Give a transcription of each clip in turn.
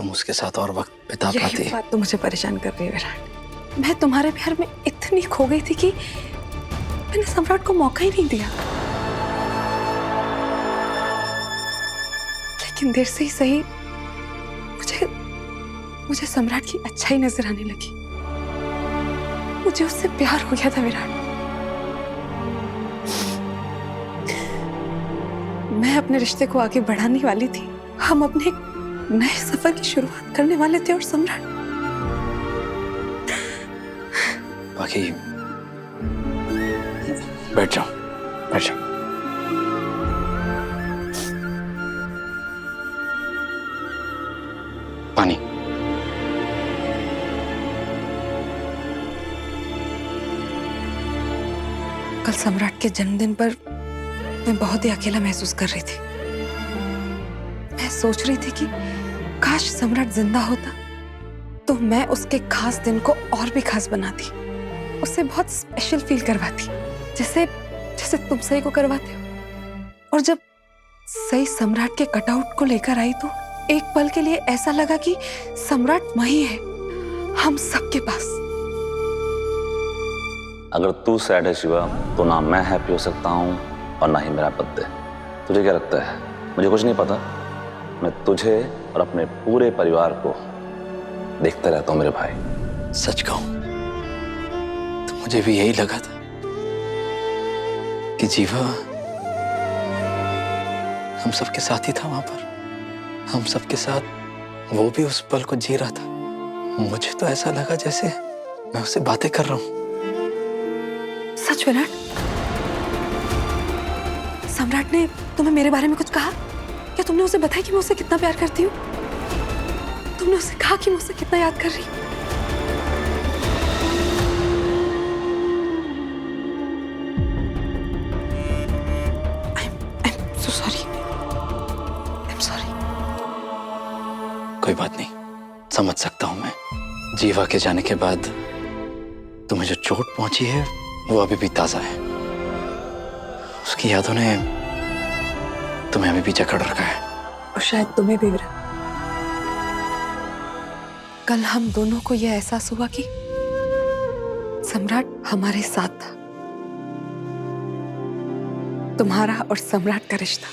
हम उसके साथ और वक्त बिता पाते। यही बात तो मुझे परेशान कर रही है विराट। मैं तुम्हारे प्यार में इतनी खो गई थी कि मैंने सम्राट को मौका ही नहीं दिया। लेकिन देर से ही सही मुझे सम्राट की अच्छाई नजर आने लगी। मुझे उससे प्यार हो गया था विराट। मैं अपने रिश्ते को आगे बढ़ाने वाली थी। हम अपने एक नए सफर की शुरुआत करने वाले थे और सम्राट बाकी बैठ जाओ, बैठ जाओ। पानी। कल सम्राट के जन्मदिन पर मैं बहुत ही अकेला महसूस कर रही थी। मैं सोच रही थी कि काश सम्राट जिंदा होता तो मैं उसके खास दिन को और भी खास बनाती, उसे बहुत स्पेशल फील करवाती, जैसे जैसे तुम सही को करवाते हो। और जब सही सम्राट के कटआउट को लेकर आई तो एक पल के लिए ऐसा लगा कि सम्राट वही है, हम सबके पास। अगर तू सैड है शिवा तो ना मैं हैप्पी हो सकता हूँ और ना ही मेरा बर्थडे। तुझे क्या लगता है मुझे कुछ नहीं पता? मैं तुझे और अपने पूरे परिवार को देखता रहता हूँ मेरे भाई। सच कहूं तो मुझे भी यही लगा था कि जीवा हम सबके साथ ही था वहां पर, हम सबके साथ वो भी उस पल को जी रहा था। मुझे तो ऐसा लगा जैसे मैं उससे बातें कर रहा हूं। सच विराट? सम्राट ने तुम्हें मेरे बारे में कुछ कहा? क्या तुमने उसे बताया कि मैं उसे कितना प्यार करती हूँ? तुमने उसे कहा कि मैं उसे कितना याद कर रही हूँ? I'm so sorry. I'm sorry. कोई बात नहीं, समझ सकता हूं मैं। जीवा के जाने के बाद तुम्हें जो चोट पहुंची है वो अभी भी ताजा है। उसकी यादों ने तुम्हें अभी भी जकड़ रखा है। और शायद तुम्हें भी विराट। कल हम दोनों को यह एहसास हुआ कि सम्राट हमारे साथ था। तुम्हारा और सम्राट का रिश्ता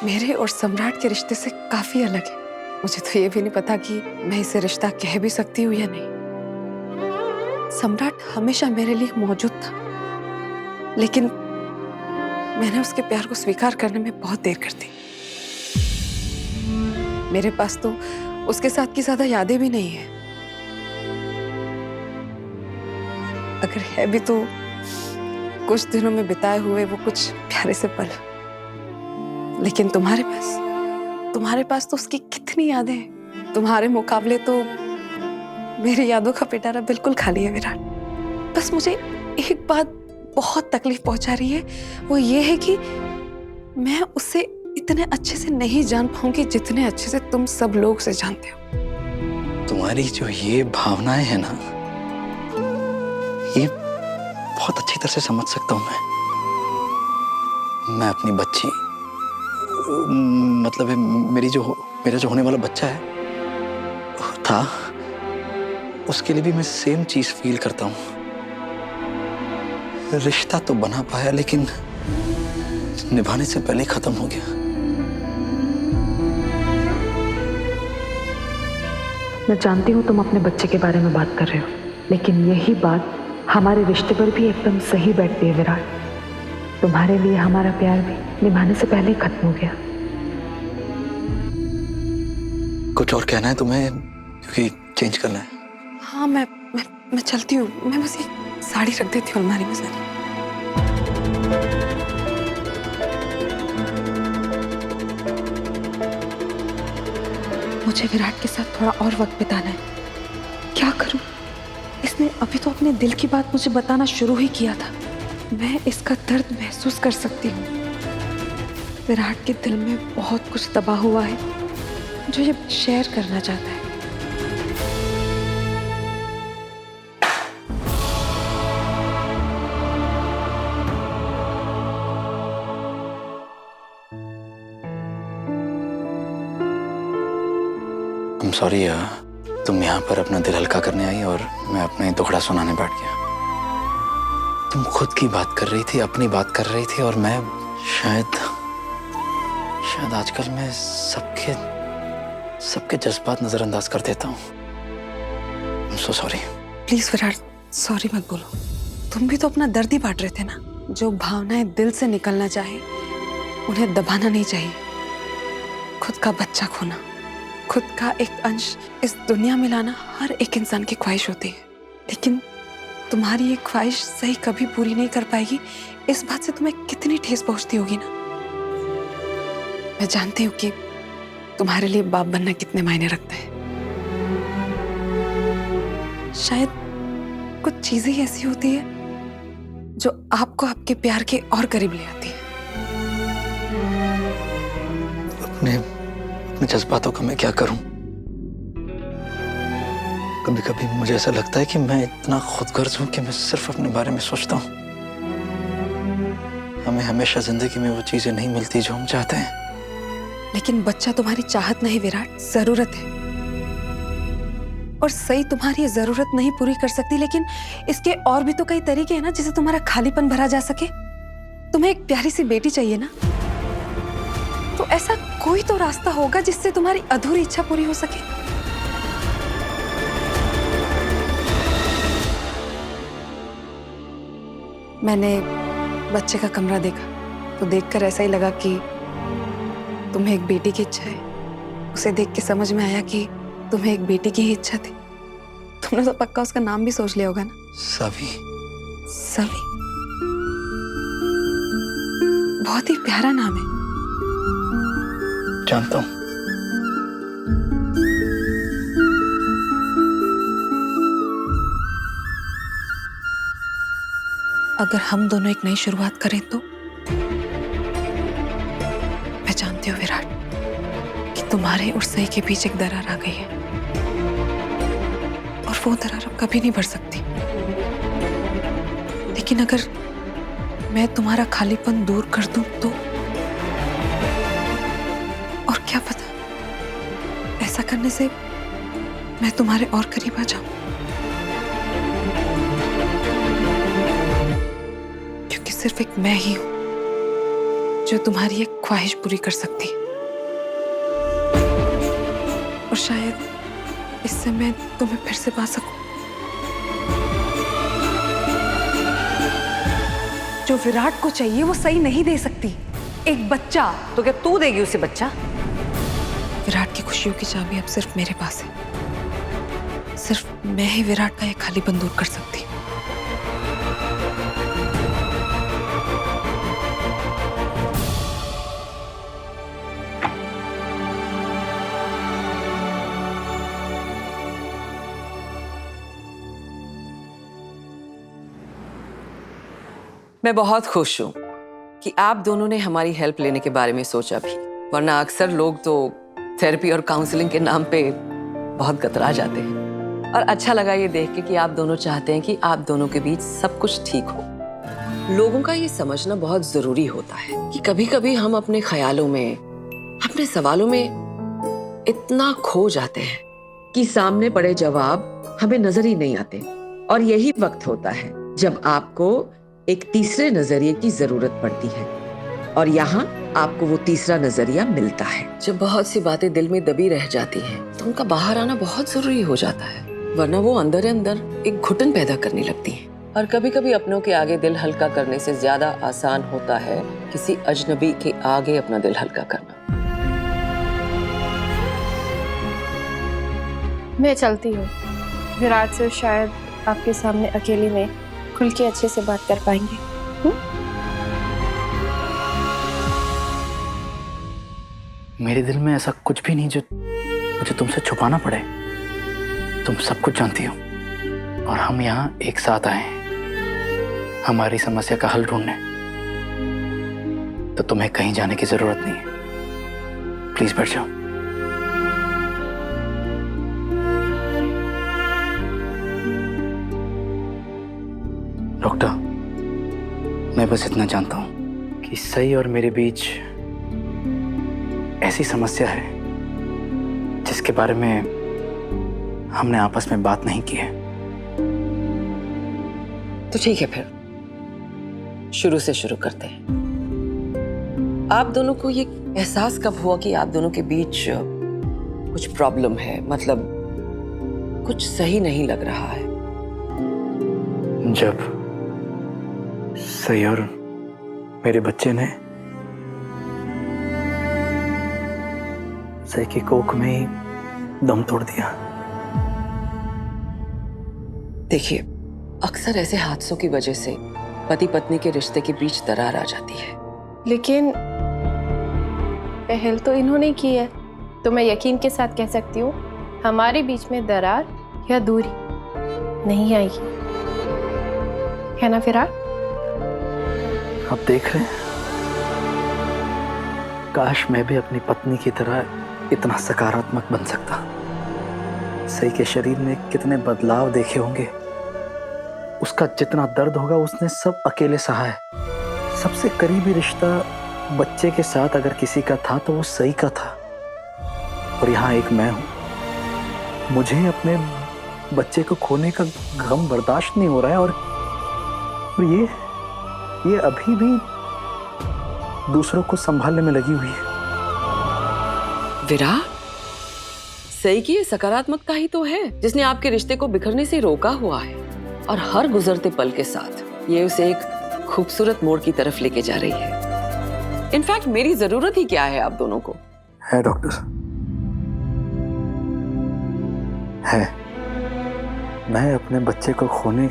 मेरे और सम्राट के रिश्ते से काफी अलग है। मुझे तो ये भी नहीं पता कि मैं इसे रिश्ता कह भी सकती हूँ या नहीं। सम्राट हमेशा मेरे लिए मौजूद था, लेकिन मैंने उसके प्यार को स्वीकार करने में बहुत देर कर दी। मेरे पास तो उसके साथ की ज्यादा यादें भी नहीं है। अगर है भी तो कुछ दिनों में बिताए हुए वो कुछ प्यारे से पल। लेकिन तुम्हारे पास तो उसकी कितनी यादें हैं। तुम्हारे मुकाबले तो मेरी यादों का पिटारा बिल्कुल खाली है विराट। बस मुझे एक बात बहुत तकलीफ पहुंचा रही है, वो ये है कि मैं उसे इतने अच्छे से नहीं जान पाऊंगी जितने अच्छे से तुम सब लोग उसे जानते हो। तुम्हारी जो ये भावनाएं हैं ना, ये बहुत अच्छी तरह से समझ सकता हूं मैं अपनी बच्ची, मतलब है मेरा जो होने वाला बच्चा है था, उसके लिए भी मैं सेम चीज फील करता हूं। रिश्ता तो बना पाया लेकिन निभाने से पहले ही खत्म हो गया। मैं जानती हूँ तुम अपने बच्चे के बारे में बात कर रहे हो, लेकिन यही बात हमारे रिश्ते पर भी एकदम सही बैठती है विराट। तुम्हारे लिए हमारा प्यार भी निभाने से पहले ही खत्म हो गया। कुछ और कहना है तुम्हें? क्योंकि चेंज करना है। हाँ, मैं चलती हूँ। मैं बस एक साड़ी रख देती हूँ अलमारी में सारी। मुझे विराट के साथ थोड़ा और वक्त बिताना है। क्या करूं? इसने अभी तो अपने दिल की बात मुझे बताना शुरू ही किया था। मैं इसका दर्द महसूस कर सकती हूँ। विराट के दिल में बहुत कुछ दबा हुआ है जो ये शेयर करना चाहता है। I'm sorry तुम यहाँ पर अपना दिल हल्का करने आई और मैं अपने दुखड़ा सुनाने बैठ गया। तुम खुद की बात कर रही थी, अपनी बात कर रही थी, और मैं शायद आजकल मैं सबके जज्बात नजरअंदाज कर देता हूँ। I'm so sorry। Please Virat, sorry मत बोलो। तुम भी तो अपना दर्द ही बांट रहे थे ना। जो भावनाएं दिल से निकलना चाहे उन्हें दबाना नहीं चाहिए। खुद का बच्चा खोना, खुद का एक अंश इस दुनिया में लाना हर एक इंसान की ख्वाहिश होती है, लेकिन तुम्हारी ये ख्वाहिश सही कभी पूरी नहीं कर पाएगी। इस बात से तुम्हें कितनी ठेस पहुंचती होगी ना। मैं जानती हूँ कि तुम्हारे लिए बाप बनना कितने मायने रखता है। शायद कुछ चीजें ही ऐसी होती है जो आपको आपके प्यार के और करीब ले आती है। अपने जज्बातों का मैं क्या करूं? कभी कभी मुझे ऐसा लगता है कि मैं इतना खुदगर्ज हूं कि मैं सिर्फ अपने बारे में सोचता हूं। हमें हमेशा जिंदगी में वो चीजें नहीं मिलती जो हम चाहते हैं। लेकिन बच्चा तुम्हारी चाहत नहीं विराट, जरूरत है। और सही तुम्हारी ये जरूरत नहीं पूरी कर सकती, लेकिन इसके और भी तो कई तरीके हैं ना जिससे तुम्हारा खालीपन भरा जा सके। तुम्हें एक प्यारी सी बेटी चाहिए ना, तो ऐसा कोई तो रास्ता होगा जिससे तुम्हारी अधूरी इच्छा पूरी हो सके। मैंने बच्चे का कमरा देखा तो देखकर ऐसा ही लगा कि तुम्हें एक बेटी की इच्छा है। उसे देख के समझ में आया कि तुम्हें एक बेटी की ही इच्छा थी। तुमने तो पक्का उसका नाम भी सोच लिया होगा ना। सभी। सभी बहुत ही प्यारा नाम है। जानता हूं। अगर हम दोनों एक नई शुरुआत करें तो मैं जानती हूँ विराट कि तुम्हारे और सही के बीच एक दरार आ गई है, और वो दरार अब कभी नहीं भर सकती। लेकिन अगर मैं तुम्हारा खालीपन दूर कर दूं तो, और क्या पता ऐसा करने से मैं तुम्हारे और करीब आ जाऊं। क्योंकि सिर्फ एक मैं ही हूं जो तुम्हारी एक ख्वाहिश पूरी कर सकती है, और शायद इससे मैं तुम्हें फिर से पा सकूं। जो विराट को चाहिए वो सही नहीं दे सकती। एक बच्चा, तो क्या तू देगी उसे बच्चा? विराट की खुशियों की चाबी अब सिर्फ मेरे पास है। सिर्फ मैं ही विराट का ये खालीपन दूर कर सकती हूँ। मैं बहुत खुश हूँ कि आप दोनों ने हमारी हेल्प लेने के बारे में सोचा भी, वरना अक्सर लोग तो थेरेपी और काउंसलिंग के नाम पे बहुत कतरा जाते हैं। और अच्छा लगा ये देख के कि आप दोनों चाहते हैं कि आप दोनों के बीच सब कुछ ठीक हो। लोगों का ये समझना बहुत जरूरी होता है कि कभी कभी हम अपने ख्यालों में, अपने सवालों में इतना खो जाते हैं कि सामने पड़े जवाब हमें नजर ही नहीं आते। और यही वक्त होता है जब आपको एक तीसरे नजरिए की जरूरत पड़ती है, और यहाँ आपको वो तीसरा नजरिया मिलता है। जब बहुत सी बातें दिल में दबी रह जाती हैं, तो उनका बाहर आना बहुत जरूरी हो जाता है, वरना वो अंदर अंदर एक घुटन पैदा करने लगती हैं। और कभी कभी अपनों के आगे दिल हल्का करने से ज्यादा आसान होता है किसी अजनबी के आगे अपना दिल हल्का करना। मैं चलती हूँ। विराट से शायद आपके सामने अकेले में खुल के अच्छे से बात कर पाएंगे। मेरे दिल में ऐसा कुछ भी नहीं जो मुझे तुमसे छुपाना पड़े। तुम सब कुछ जानती हो, और हम यहाँ एक साथ आए हैं हमारी समस्या का हल ढूंढने। तो तुम्हें कहीं जाने की जरूरत नहीं है। प्लीज बैठ जाओ। डॉक्टर, मैं बस इतना जानता हूं कि सही और मेरे बीच ऐसी समस्या है जिसके बारे में हमने आपस में बात नहीं की है। तो ठीक है, फिर शुरू से शुरू करते हैं। आप दोनों को ये एहसास कब हुआ कि आप दोनों के बीच कुछ प्रॉब्लम है, मतलब कुछ सही नहीं लग रहा है? जब सही और मेरे बच्चे ने सही की कोख में ही दम तोड़ दिया। देखिए, अक्सर ऐसे हादसों की वजह से पति पत्नी के रिश्ते के बीच दरार आ जाती है। लेकिन पहल तो इन्होंने की है, तो मैं यकीन के साथ कह सकती हूँ हमारे बीच में दरार या दूरी नहीं आएगी, है ना विराट? आप देख रहे हैं, काश मैं भी अपनी पत्नी की तरह इतना सकारात्मक बन सकता। सही के शरीर में कितने बदलाव देखे होंगे, उसका जितना दर्द होगा उसने सब अकेले सहा है। सबसे करीबी रिश्ता बच्चे के साथ अगर किसी का था तो वो सही का था, और यहाँ एक मैं हूं, मुझे अपने बच्चे को खोने का गम बर्दाश्त नहीं हो रहा है, और ये अभी भी दूसरों को संभालने में लगी हुई है। विराट, सही की ये सकारात्मकता ही तो है जिसने आपके रिश्ते को बिखरने से रोका हुआ है, और हर गुजरते पल के साथ ये उसे एक खूबसूरत मोड़ की तरफ लेके जा रही है। इनफैक्ट मेरी जरूरत ही क्या है आप दोनों को? है डॉक्टर, है। मैं अपने बच्चे को खोने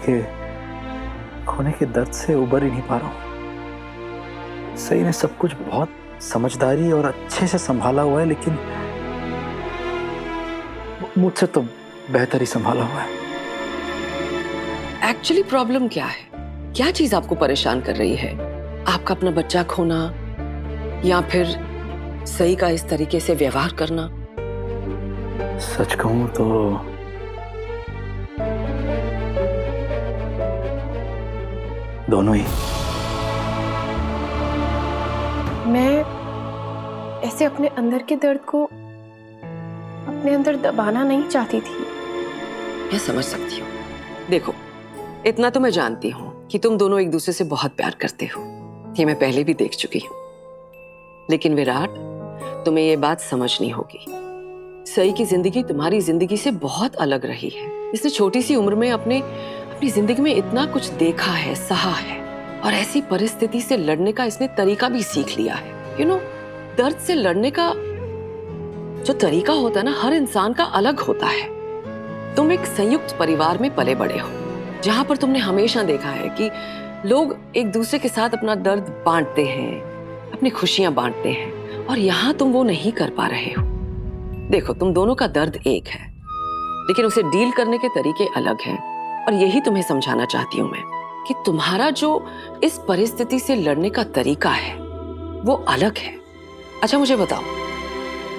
के दर्द से उबर ही नहीं पा रहा हूं। सही ने सब कुछ बहुत समझदारी और अच्छे से संभाला हुआ है, लेकिन मुझसे तो बेहतर ही संभाला हुआ है। एक्चुअली प्रॉब्लम क्या है? क्या चीज आपको परेशान कर रही है? आपका अपना बच्चा खोना, या फिर सही का इस तरीके से व्यवहार करना? सच कहूं तो दोनों ही। मैं ऐसे अपने अंदर के दर्द को अपने अंदर दबाना नहीं चाहती थी। मैं समझ सकती हूँ। देखो, इतना तो मैं जानती हूँ कि तुम दोनों एक दूसरे से बहुत प्यार करते हो, ये मैं पहले भी देख चुकी हूँ। लेकिन विराट, तुम्हें ये बात समझनी होगी, सही की जिंदगी तुम्हारी जिंदगी से बहुत अलग रही है। इसने छोटी सी उम्र में अपनी जिंदगी में इतना कुछ देखा है, सहा है, और ऐसी परिस्थिति से लड़ने का इसने तरीका भी सीख लिया है। यू नो, दर्द से लड़ने का जो तरीका होता है ना, हर इंसान का अलग होता है। तुम एक संयुक्त परिवार में पले बड़े हो, जहां पर तुमने हमेशा देखा है कि लोग एक दूसरे के साथ अपना दर्द बांटते हैं, अपनी खुशियां बांटते हैं, और यहां तुम वो नहीं कर पा रहे हो। देखो, तुम दोनों का दर्द एक है, लेकिन उसे डील करने के तरीके अलग हैं, और यही तुम्हें समझाना चाहती हूं मैं कि तुम्हारा जो इस परिस्थिति से लड़ने का तरीका है वो अलग है। अच्छा, मुझे बताओ,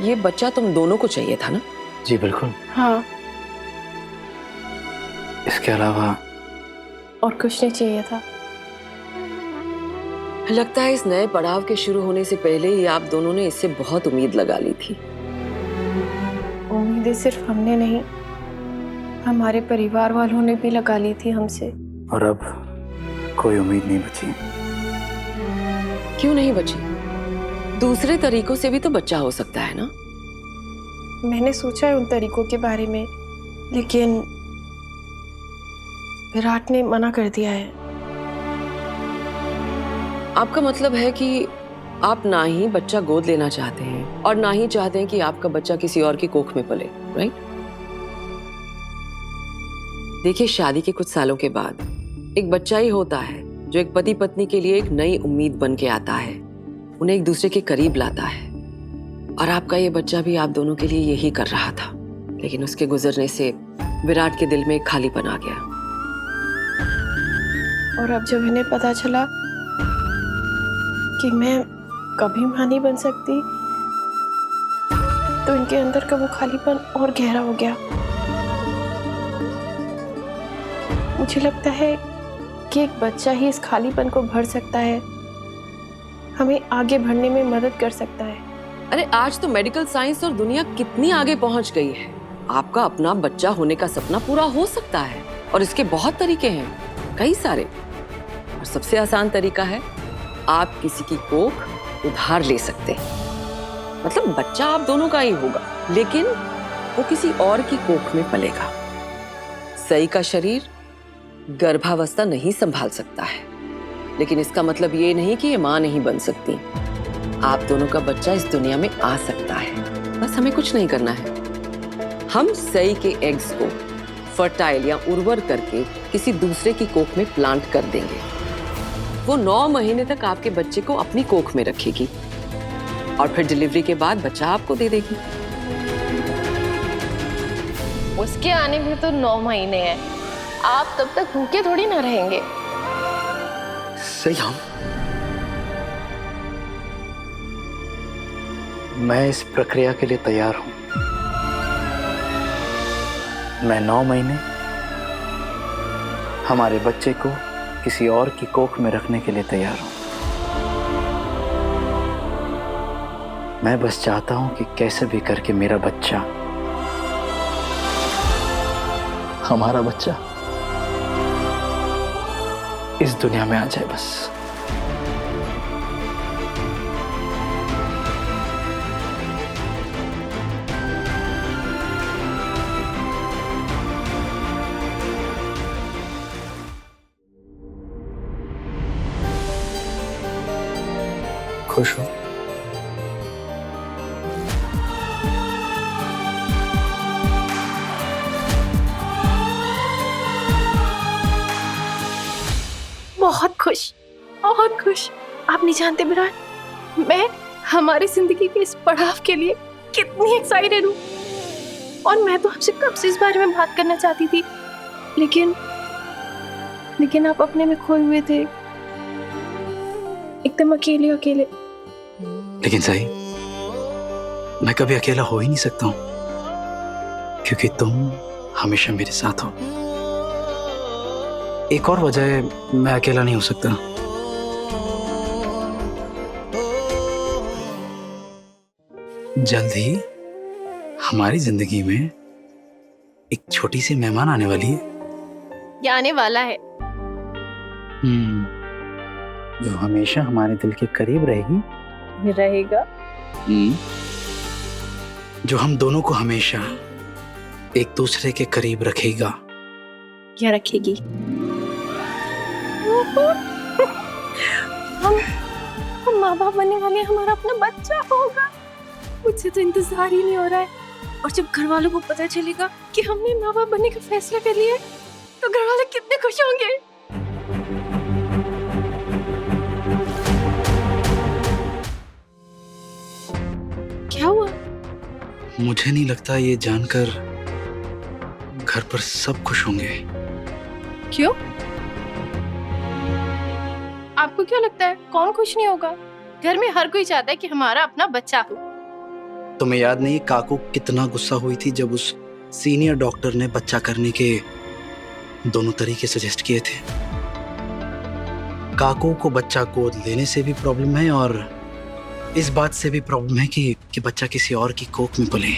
ये बच्चा तुम दोनों को चाहिए था ना? जी बिल्कुल। हाँ, इसके अलावा और कुछ नहीं चाहिए था। लगता है इस नए पड़ाव के शुरू होने से पहले ही आप दोनों ने इससे बहुत उम्मीद लगा ली थी। उम्मीदें सिर्फ हमने नहीं, हमारे परिवार वालों ने भी लगा ली थी हमसे। और अब कोई उम्मीद नहीं बची। क्यों नहीं बची? दूसरे तरीकों से भी तो बच्चा हो सकता है ना? मैंने सोचा है उन तरीकों के बारे में, लेकिन विराट ने मना कर दिया है। आपका मतलब है कि आप ना ही बच्चा गोद लेना चाहते हैं, और ना ही चाहते हैं कि आपका बच्चा किसी और की कोख में पले, राइट? देखिए, शादी के कुछ सालों के बाद एक बच्चा ही होता है जो एक पति पत्नी के लिए एक नई उम्मीद बन के आता है, उन्हें एक दूसरे के करीब लाता है। और आपका ये बच्चा भी आप दोनों के लिए यही कर रहा था, लेकिन उसके गुजरने से विराट के दिल में एक खालीपन आ गया। और अब जब इन्हें पता चला कि मैं कभी मां नहीं बन सकती, तो इनके अंदर का वो खालीपन और गहरा हो गया। मुझे लगता है कि एक बच्चा ही इस खालीपन को भर सकता है, हमें आगे बढ़ने में मदद कर सकता है। अरे, आज तो मेडिकल साइंस और दुनिया कितनी आगे पहुंच गई है। आपका अपना बच्चा होने का सपना पूरा हो सकता है और इसके बहुत तरीके हैं, कई सारे। और सबसे आसान तरीका है, आप किसी की कोख उधार ले सकते हैं। मतलब बच्चा आप दोनों का ही होगा, लेकिन वो किसी और की कोख में पलेगा। सई का शरीर गर्भावस्था नहीं संभाल सकता है, लेकिन इसका मतलब ये नहीं कि ये मां नहीं बन सकती। आप दोनों का बच्चा इस दुनिया में आ सकता है, बस हमें कुछ नहीं करना है। हम सई के एग्स को फर्टाइल या उर्वर करके किसी दूसरे की कोख में प्लांट कर देंगे। वो 9 महीने तक आपके बच्चे को अपनी कोख में रखेगी और फिर डिलीवरी के बाद बच्चा आपको दे देगी। उसके आने में तो 9 महीने हैं, आप तब तक भूखे थोड़ी ना रहेंगे। सही हम, मैं इस प्रक्रिया के लिए तैयार हूं। मैं 9 महीने हमारे बच्चे को किसी और की कोख में रखने के लिए तैयार हूं। मैं बस चाहता हूं कि कैसे भी करके मेरा बच्चा, हमारा बच्चा इस दुनिया में आ जाए बस। खुश हो? बहुत खुश, बहुत खुश। आप नहीं जानते विराट, मैं हमारी जिंदगी के इस पड़ाव के लिए कितनी एक्साइटेड हूँ। और मैं तो आपसे कब से इस बारे में बात करना चाहती थी, लेकिन आप अपने में खोए हुए थे, एकदम अकेले अकेले। लेकिन सही, मैं कभी अकेला हो ही नहीं सकता हूं, क्योंकि तुम हमेशा मेरे साथ हो। एक और वजह है मैं अकेला नहीं हो सकता। जल्द ही हमारी जिंदगी में एक छोटी सी मेहमान आने वाली है। ये आने वाला है। जो हमेशा हमारे दिल के करीब रहेगी, रहेगा। जो हम दोनों को हमेशा एक दूसरे के करीब रखेगा या रखेगी। हम माँ बाप बनने वाले, हमारा अपना बच्चा होगा। मुझसे तो इंतजार ही नहीं हो रहा है। और जब घर वालों को पता चलेगा कि हमने माँ बाप बनने का फैसला कर लिया है, तो घर वाले कितने खुश होंगे। क्या हुआ? मुझे नहीं लगता ये जानकर घर पर सब खुश होंगे। क्यों? आपको क्यों लगता है कौन खुश नहीं होगा? घर में हर कोई चाहता है कि हमारा अपना बच्चा हो। तुम्हें याद नहीं काकू कितना गुस्सा हुई थी जब उस सीनियर डॉक्टर ने बच्चा करने के दोनों तरीके सजेस्ट किए थे। काकू को बच्चा गोद लेने से भी प्रॉब्लम है और इस बात से भी प्रॉब्लम है कि बच्चा किसी और की कोख में पले।